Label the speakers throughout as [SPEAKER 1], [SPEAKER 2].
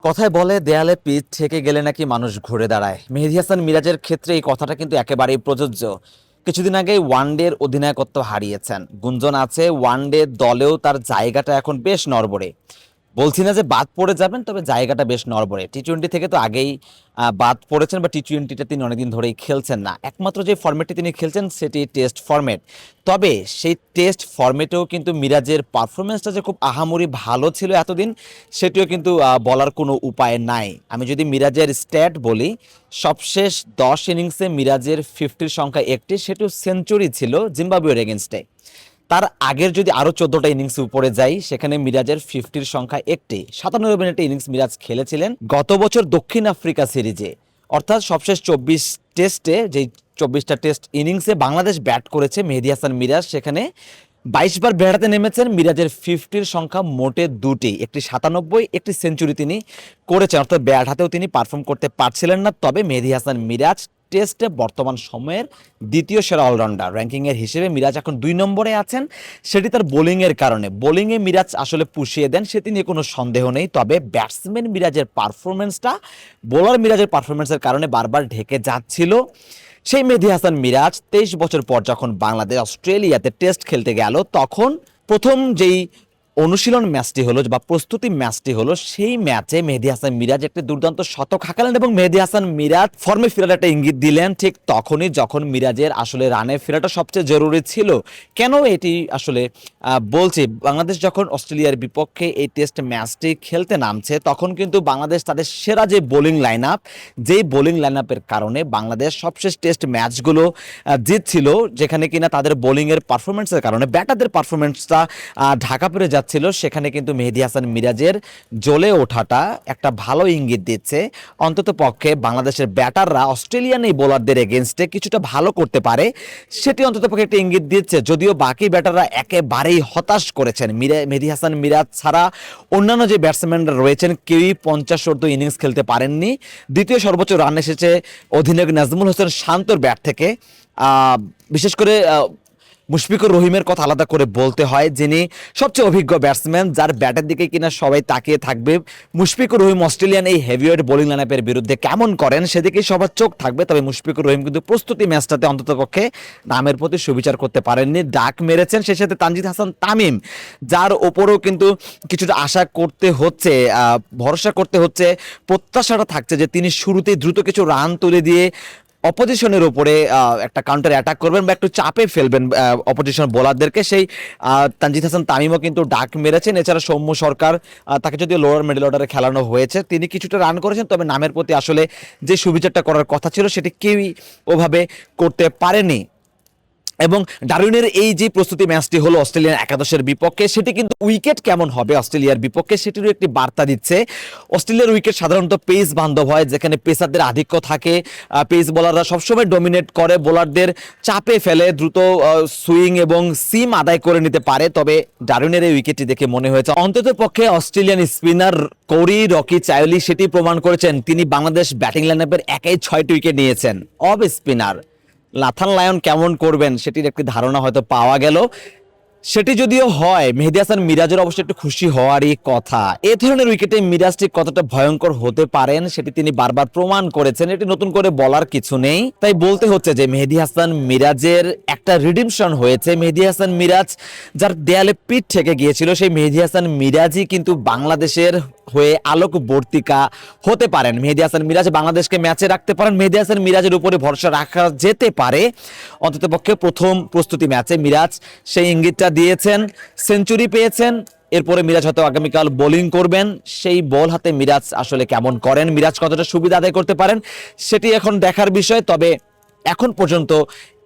[SPEAKER 1] কথায় বলে দেয়ালে পিঠ ঠেকে গেলে নাকি মানুষ ঘুরে দাঁড়ায়। মেহেদী হাসান মিরাজের ক্ষেত্রে এই কথাটা কিন্তু একেবারেই প্রযোজ্য। কিছুদিন আগে ওয়ানডের অধিনায়কত্ব হারিয়েছেন, গুঞ্জন আছে ওয়ানডে দলেও তার জায়গাটা এখন বেশ নড়বড়ে। বলছি না যে বাদ পড়ে যাবেন, তবে জায়গাটা বেশ নড়বড়ে। টি-20 থেকে তো আগেই বাদ পড়েছেন, বা টি-20টা তিনি অনেকদিন ধরেই খেলছেন না। একমাত্র যে ফরম্যাটটি তিনি খেলছেন সেটি টেস্ট ফরম্যাট। তবে সেই টেস্ট ফরম্যাটেও কিন্তু মিরাজের পারফরমেন্সটা যে খুব আহামরি ভালো ছিল এতদিন, সেটিও কিন্তু বলার কোনো উপায় নাই। আমি যদি মিরাজের স্ট্যাট বলি, সবশেষ 10 ইনিংসে মিরাজের 50-র সংখ্যা একটি, সেটিও সেঞ্চুরি ছিল জিম্বাবুয়ের এগেনস্টে। তার আগের যদি আরও 14টা ইনিংস উপরে যাই, সেখানে মিরাজের 50-র সংখ্যা একটি। 97 মিনিটে ইনিংস মিরাজ খেলেছিলেন গত বছর দক্ষিণ আফ্রিকা সিরিজে। অর্থাৎ সবশেষ 24 টেস্টে, যেই 24টা টেস্ট ইনিংসে বাংলাদেশ ব্যাট করেছে, মেহেদী হাসান মিরাজ সেখানে 22 বার ব্যাটাতে নেমেছেন। মিরাজের 50-র সংখ্যা মোটে দুটি, একটি 97, একটি সেঞ্চুরি তিনি করেছেন। অর্থাৎ ব্যাট হাতেও তিনি পারফর্ম করতে পারছিলেন না। তবে মেহেদী হাসান মিরাজ টেস্টে বর্তমান সময়ের দ্বিতীয় সেরা অলরাউন্ডার র্যাঙ্কিংয়ের হিসেবে মিরাজ এখন 2 নম্বরে আছেন। সেটি তার বোলিংয়ের কারণে। বোলিংয়ে মিরাজ আসলে পুষিয়ে দেন, সেটি নিয়ে কোনো সন্দেহ নেই। তবে ব্যাটসম্যান মিরাজের পারফরমেন্সটা বোলার মিরাজের পারফরমেন্সের কারণে বারবার ঢেকে যাচ্ছিল। সেই মেহেদী হাসান মিরাজ 23 বছর পর যখন বাংলাদেশ অস্ট্রেলিয়াতে টেস্ট খেলতে গেল, তখন প্রথম যেই অনুশীলন ম্যাচটি হলো বা প্রস্তুতি ম্যাচটি হলো, সেই ম্যাচে মেহেদী হাসান মিরাজ একটি দুর্দান্ত শতক হাঁকালেন এবং মেহেদী হাসান মিরাজ ফর্মে ফেরার একটা ইঙ্গিত দিলেন ঠিক তখনই যখন মিরাজের আসলে রানে ফেরাটা সবচেয়ে জরুরি ছিল। কেন এটি আসলে বলছি, বাংলাদেশ যখন অস্ট্রেলিয়ার বিপক্ষে এই টেস্ট ম্যাচটি খেলতে নামছে, তখন কিন্তু বাংলাদেশ তাদের সেরা যে বোলিং লাইন আপ, যেই বোলিং লাইন আপের কারণে বাংলাদেশ সবশেষ টেস্ট ম্যাচগুলো জিতছিল, যেখানে কিনা তাদের বোলিংয়ের পারফরমেন্সের কারণে ব্যাটারদের পারফরমেন্সটা ঢাকা পড়ে যাচ্ছিল। সেখানে কিন্তু মেহেদী হাসান মিরাজের জ্বলে ওঠাটা একটা ভালো ইঙ্গিত দিচ্ছে। অন্তত পক্ষে বাংলাদেশের ব্যাটাররা অস্ট্রেলিয়ান এই বোলারদের এগেনস্টে কিছুটা ভালো করতে পারে, সেটি অন্তত পক্ষে একটা ইঙ্গিত দিচ্ছে। যদিও বাকি ব্যাটাররা একেবারেই হতাশ করেছেন। মেহেদী হাসান মিরাজ ছাড়া অন্যান্য যে ব্যাটসম্যানরা রয়েছেন কেউই 50 ইনিংস খেলতে পারেননি। দ্বিতীয় সর্বোচ্চ রান এসেছে অধিনায়ক নাজমুল হোসেন শান্তর ব্যাট থেকে। বিশেষ করে মুশফিকুর রহিমের কথা আলাদা করে বলতে হয়, যিনি সবচেয়ে অভিজ্ঞ ব্যাটসম্যান, যার ব্যাটের দিকে কিনা সবাই তাকিয়ে থাকবে। মুশফিকুর রহিম অস্ট্রেলিয়ান এই হেভিওয়েট বোলিং লাইনআপের বিরুদ্ধে কেমন করেন সেদিকেই সবার চোখ থাকবে। তবে মুশফিকুর রহিম কিন্তু প্রস্তুতি ম্যাচটাতে অন্ততপক্ষে নামের প্রতি সুবিচার করতে পারেননি, ডাক মেরেছেন। সেই সাথে তানজিদ হাসান তামিম, যার ওপরও কিন্তু কিছুটা আশা করতে হচ্ছে, ভরসা করতে হচ্ছে, প্রত্যাশাটা থাকছে যে তিনি শুরুতেই দ্রুত কিছু রান তুলে দিয়ে অপোজিশনের উপরে একটা কাউন্টার অ্যাটাক করবেন বা একটু চাপে ফেলবেন অপোজিশন বোলারদেরকে। সেই তানজিদ হাসান তামিমও কিন্তু ডাক মেরেছেন। এছাড়া সৌম্য সরকার, তাকে যদিও লোয়ার মিডল অর্ডারে খেলানো হয়েছে, তিনি কিছুটা রান করেছেন। তবে নামের প্রতি আসলে যে সুবিচারটা করার কথা ছিল সেটি কেউই ওভাবে করতে পারেনি। এবং ডারউইনের এই যে প্রস্তুতি ম্যাচটি হলো অস্ট্রেলিয়ান একাদশের বিপক্ষে, সেটি কিন্তু উইকেট কেমন হবে অস্ট্রেলিয়ার বিপক্ষে সেটিরও একটি বার্তা দিচ্ছে। অস্ট্রেলিয়ার উইকেট সাধারণত পেস বান্ধব হয়, যেখানে পেসারদের আধিক্য থাকে। পেস বোলাররা সবসময় ডমিনেট করে, বোলারদের চাপে ফেলে, দ্রুত সুইং এবং সিম আদায় করে নিতে পারে। তবে ডারউইনের এই উইকেটটি দেখে মনে হয়েছে অন্তত পক্ষে অস্ট্রেলিয়ান স্পিনার কোরি রকি চায়োলি সেটি প্রমাণ করেছেন। তিনি বাংলাদেশ ব্যাটিং লাইনআপের একাই 6টি উইকেট নিয়েছেন। অফ স্পিনার নাথান লায়ন কেমন করবেন সেটির একটি ধারণা হয়তো পাওয়া গেল। সেটি যদিও হয়, মেহেদী হাসান মিরাজের অবশ্যই একটু খুশি হওয়ারই কথা। এ ধরনের উইকেটে মিরাজ ঠিক কতটা ভয়ঙ্কর হতে পারেন সেটি তিনি বারবার প্রমাণ করেছেন। এটি নতুন করে বলার কিছু নেই। তাই বলতে হচ্ছে যে মেহেদী হাসান মিরাজের একটা রিডিমশন হয়েছে। মেহেদী হাসান মিরাজ, যার দেয়ালে পিঠ ঠেকে গিয়েছিল, সেই মেহেদী হাসান মিরাজই কিন্তু বাংলাদেশের হয়ে আলোকবর্তিকা হতে পারেন। মেহেদী হাসান মিরাজ বাংলাদেশকে ম্যাচে রাখতে পারেন। মেহেদী হাসান মিরাজের উপরে ভরসা রাখা যেতে পারে। অন্ততপক্ষে প্রথম প্রস্তুতি ম্যাচে মিরাজ সেই ইঙ্গিতটা দিয়েছেন, সেঞ্চুরি পেয়েছেন। এরপরে মিরাজ হয়তো আগামীকাল বোলিং করবেন। সেই বল হাতে মিরাজ আসলে কেমন করেন, মিরাজ কতটা সুবিধা আদায় করতে পারেন, সেটি এখন দেখার বিষয়। তবে এখন পর্যন্ত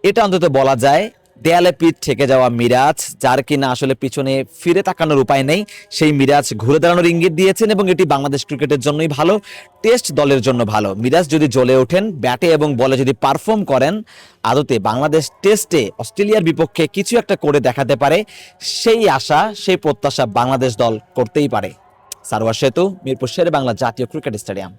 [SPEAKER 1] এটা অন্তত বলা যায়, দেয়ালে পিঠ ঠেকে যাওয়া মিরাজ, যার কিনা আসলে পিছনে ফিরে তাকানোর উপায় নেই, সেই মিরাজ ঘুরে দাঁড়ানোর ইঙ্গিত দিয়েছেন। এবং এটি বাংলাদেশ ক্রিকেটের জন্যই ভালো, টেস্ট দলের জন্য ভালো। মিরাজ যদি জ্বলে ওঠেন, ব্যাটে এবং বলে যদি পারফর্ম করেন, আদতে বাংলাদেশ টেস্টে অস্ট্রেলিয়ার বিপক্ষে কিছু একটা করে দেখাতে পারে, সেই আশা, সেই প্রত্যাশা বাংলাদেশ দল করতেই পারে। সারোয়ার সেতু, মিরপুর শেরে বাংলা জাতীয় ক্রিকেট স্টেডিয়াম।